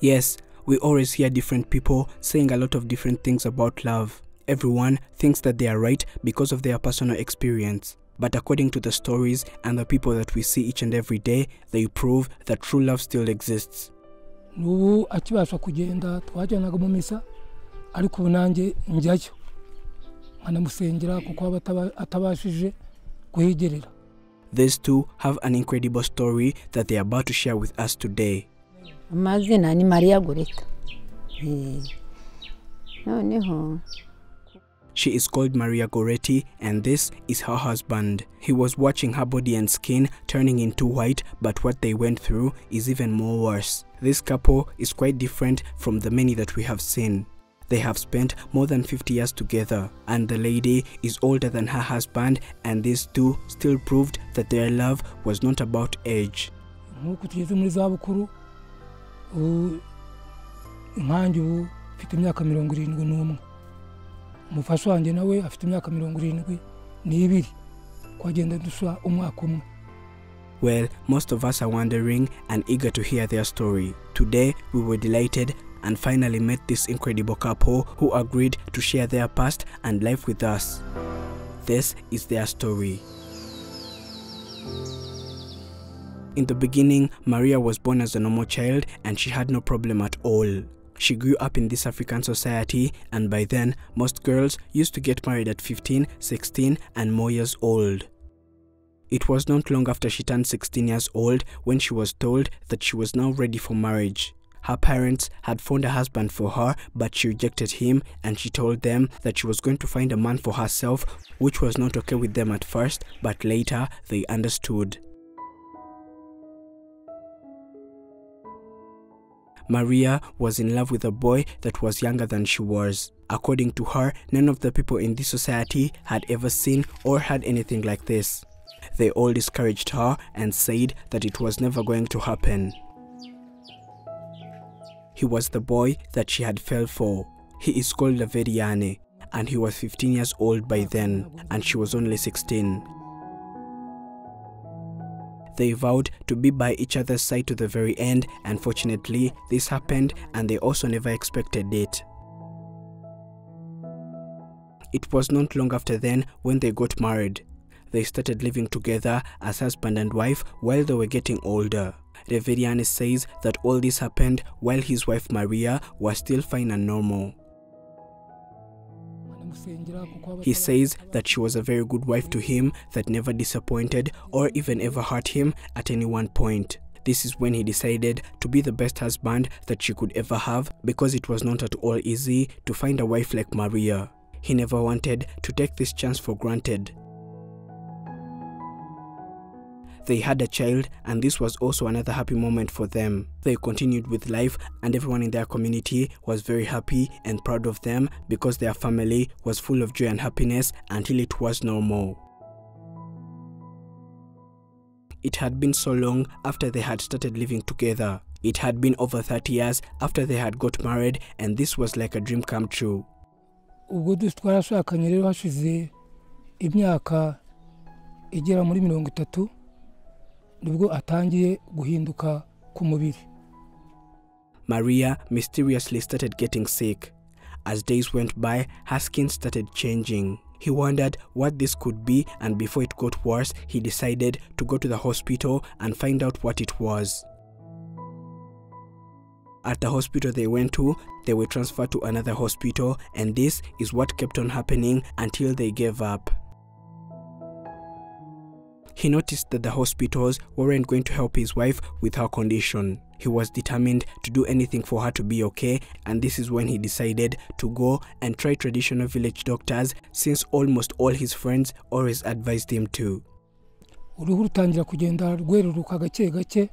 Yes, we always hear different people saying a lot of different things about love. Everyone thinks that they are right because of their personal experience. But according to the stories and the people that we see each and every day, they prove that true love still exists. Nubu akibasha kugenda twajyanaga mu misa ariko bunange njyayo anamusengera kuko atabashije kuhigerera. These two have an incredible story that they are about to share with us today. Amazina ni Maria Goreta. Noneho She is called Maria Goretti, and this is her husband. He was watching her body and skin turning into white, but what they went through is even more worse. This couple is quite different from the many that we have seen. They have spent more than 50 years together, and the lady is older than her husband, and these two still proved that their love was not about age. Umufasha wanjye nawe afite imyaka 72 kwagenda dusha umwaka umwe. Well, most of us are wondering and eager to hear their story. Today, we were delighted and finally met this incredible couple who agreed to share their past and life with us. This is their story. In the beginning, Maria was born as a normal child and she had no problem at all. She grew up in this African society, and by then, most girls used to get married at 15, 16 and more years old. It was not long after she turned 16 years old when she was told that she was now ready for marriage. Her parents had found a husband for her, but she rejected him, and she told them that she was going to find a man for herself, which was not okay with them at first, but later they understood. Maria was in love with a boy that was younger than she was. According to her, none of the people in this society had ever seen or had anything like this. They all discouraged her and said that it was never going to happen. He was the boy that she had fell for. He is called Laveriane, and he was 15 years old by then, and she was only 16. They vowed to be by each other's side to the very end, and fortunately, this happened, and they also never expected it. It was not long after then when they got married. They started living together as husband and wife while they were getting older. Reveriane says that all this happened while his wife Maria was still fine and normal. He says that she was a very good wife to him that never disappointed or even ever hurt him at any one point. This is when he decided to be the best husband that she could ever have, because it was not at all easy to find a wife like Maria. He never wanted to take this chance for granted. They had a child, and this was also another happy moment for them. They continued with life, and everyone in their community was very happy and proud of them because their family was full of joy and happiness until it was no more. It had been so long after they had started living together. It had been over 30 years after they had got married, and this was like a dream come true. Ubwo twarashakanye rero hashize imyaka igera muri 30 nibwo atangiye guhinduka ku mubiri. Maria mysteriously started getting sick. As days went by, her skin started changing. He wondered what this could be, and before it got worse, he decided to go to the hospital and find out what it was. At the hospital they went to, they were transferred to another hospital, and this is what kept on happening until they gave up. He noticed that the hospitals weren't going to help his wife with her condition. He was determined to do anything for her to be okay, and this is when he decided to go and try traditional village doctors, since almost all his friends always advised him to. Uruhu rutangira kugenda rweruruka gake gake,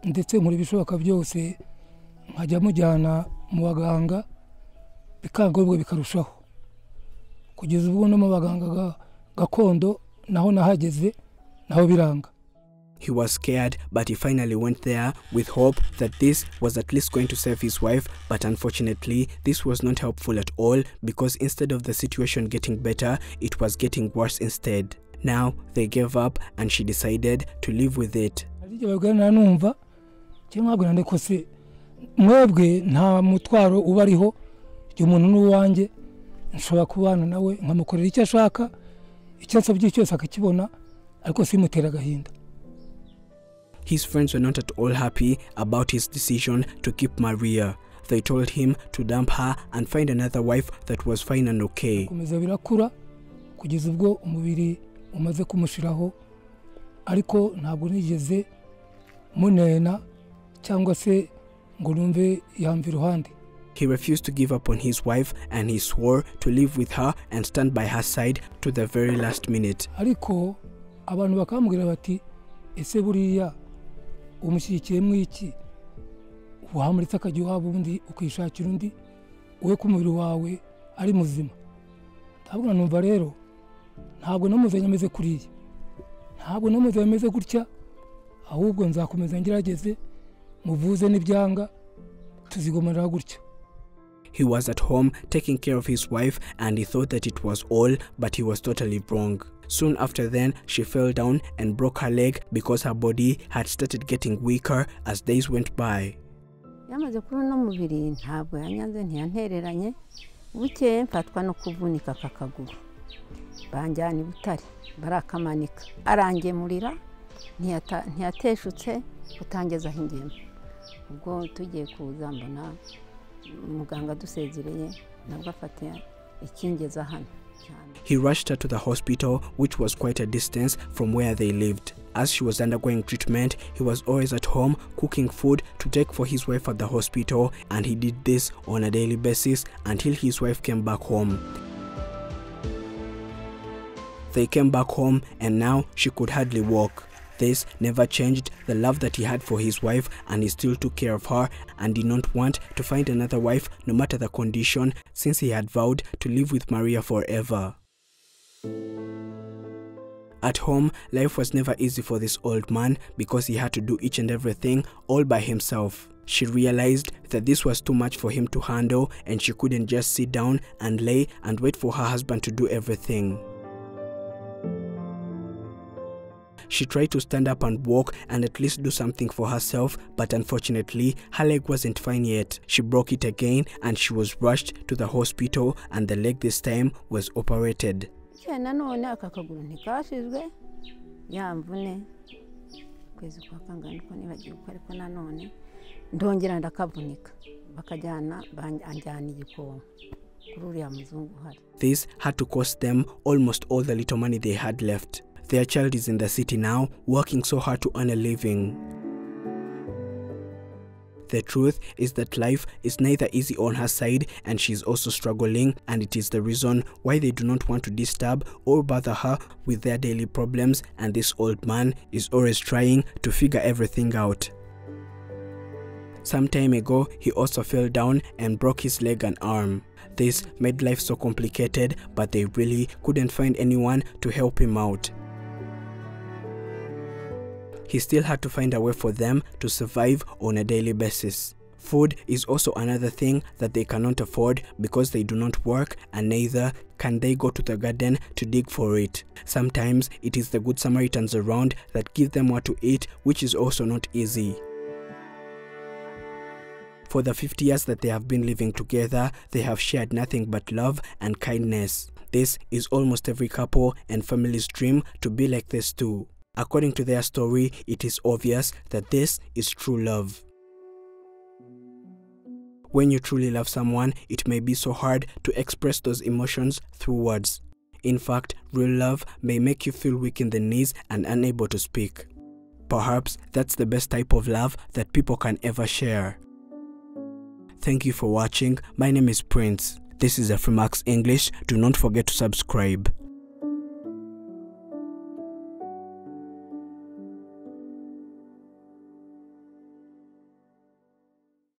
ndetse muri bishoboka byose nkajya mujyana mu baganga bikanga ubwo bikarushaho. Kugeza ubwo no mu baganga gakondo naho nahageze naho biranga. He was scared, but he finally went there with hope that this was at least going to save his wife, but unfortunately this was not helpful at all, because instead of the situation getting better, it was getting worse instead. Now they gave up, and she decided to live with it. mwebwe nta mutwaro ubariho umuntu n'uwanjye nshobora kubana nawe nkamukorera icyo ashaka icyo nsabye cyose akakibona ariko simutera agahinda. His friends were not at all happy about his decision to keep Maria. They told him to dump her and find another wife that was fine and okay. Komeza birakura kugeza ubwo umubiri umaze kumushiraho ariko ntabwo nigeze munena cyangwa se ngo numve yamva iruhande. He refused to give up on his wife and he swore to live with her and stand by her side to the very last minute. Ariko abantu bakambwira bati ese buriya umushyigikiye mwiki wamuritse akajya waba undi ukishakira undi we ku mubiri wawe ari muzima. Ntabwo numva rero ntabwo namuzanye ameze kuriya ntabwo namuzanye ameze gutya ahubwo nzakomeza ngerageze muvuze n'ibyanga tuzigomanira gutya. He was at home taking care of his wife and he thought that it was all, but he was totally wrong. Soon after then, she fell down and broke her leg because her body had started getting weaker as days went by. Yamaze kuri no mubiri ntabwo yanyanze ntiyantereranye bukeye mfatwa no kuvunika kakaguru banjyana Butare barakamanika arangemurira ntiyateshutse kutangeza hingema ubwo tugiye kuza mbona muganga dusezereye nabwo afata ikingeza hano. He rushed her to the hospital, which was quite a distance from where they lived. As she was undergoing treatment, he was always at home cooking food to take for his wife at the hospital, and he did this on a daily basis until his wife came back home. They came back home and now she could hardly walk. This never changed the love that he had for his wife, and he still took care of her and did not want to find another wife no matter the condition, since he had vowed to live with Maria forever. At home, life was never easy for this old man because he had to do each and everything all by himself. She realized that this was too much for him to handle and she couldn't just sit down and lay and wait for her husband to do everything. She tried to stand up and walk and at least do something for herself, but unfortunately, her leg wasn't fine yet. She broke it again and she was rushed to the hospital, and the leg this time was operated. This had to cost them almost all the little money they had left. Their child is in the city now, working so hard to earn a living. The truth is that life is neither easy on her side and she's also struggling, and it is the reason why they do not want to disturb or bother her with their daily problems, and this old man is always trying to figure everything out. Some time ago, he also fell down and broke his leg and arm. This made life so complicated, but they really couldn't find anyone to help him out. He still had to find a way for them to survive on a daily basis. Food is also another thing that they cannot afford because they do not work, and neither can they go to the garden to dig for it. Sometimes it is the good Samaritans around that give them what to eat, which is also not easy. For the 50 years that they have been living together, they have shared nothing but love and kindness. This is almost every couple and family's dream, to be like this too. According to their story, it is obvious that this is true love. When you truly love someone, it may be so hard to express those emotions through words. In fact, real love may make you feel weak in the knees and unable to speak. Perhaps that's the best type of love that people can ever share. Thank you for watching. My name is Prince. This is Afrimax English. Do not forget to subscribe.